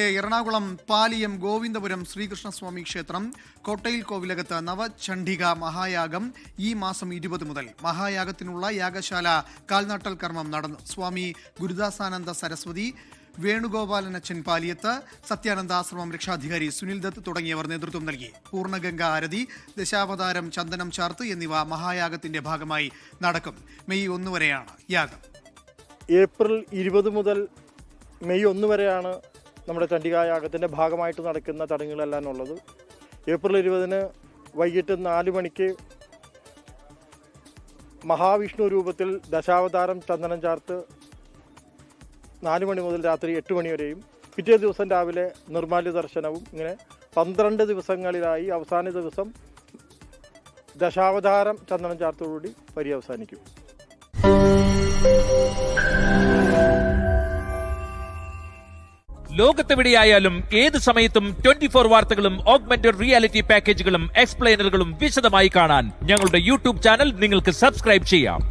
എറണാകുളം പാലിയം ഗോവിന്ദപുരം ശ്രീകൃഷ്ണസ്വാമി ക്ഷേത്രം കോട്ടയിൽ കോവിലകത്ത് നവചണ്ഡിക മഹായാഗം ഈ മാസം 20 മുതൽ മഹായാഗത്തിനുള്ള യാഗശാല കാൽനാട്ടൽ കർമ്മം നടന്നു. സ്വാമി ഗുരുദാസാനന്ദ സരസ്വതി, വേണുഗോപാലനച്ചൻ പാലിയത്ത്, സത്യാനന്ദാശ്രമം രക്ഷാധികാരി സുനിൽ ദത്ത് തുടങ്ങിയവർ നേതൃത്വം നൽകി. പൂർണ്ണഗംഗ ആരതി, ദശാവതാരം ചന്ദനം ചാർത്ത് എന്നിവ മഹായാഗത്തിന്റെ ഭാഗമായി നടക്കും. മെയ് 1 വരെയാണ് യാഗം. ഏപ്രിൽ 20 മുതൽ മെയ് 1 വരെയാണ് നമ്മുടെ ചണ്ഡികായാഗത്തിൻ്റെ ഭാഗമായിട്ട് നടക്കുന്ന ചടങ്ങുകളെല്ലാം ഉള്ളത്. ഏപ്രിൽ 20 വൈകിട്ട് 4 മണിക്ക് മഹാവിഷ്ണു രൂപത്തിൽ ദശാവതാരം ചന്ദനം ചാർത്ത് 4 മണി മുതൽ രാത്രി 8 മണി വരെയും, പിറ്റേ ദിവസം രാവിലെ നിർമ്മാല്യ ദർശനവും, ഇങ്ങനെ 12 ദിവസങ്ങളിലായി അവസാന ദിവസം ദശാവതാരം ചന്ദനം ചാർത്തോടുകൂടി പര്യവസാനിക്കും. ലോകത്തെവിടെയായാലും ഏത് സമയത്തും 24 വാർത്തകളും ഓഗ്മെന്റഡ് റിയാലിറ്റി പാക്കേജുകളും എക്സ്പ്ലെയിനറുകളും വിശദമായി കാണാൻ ഞങ്ങളുടെ യൂട്യൂബ് ചാനൽ നിങ്ങൾക്ക് സബ്സ്ക്രൈബ് ചെയ്യാം.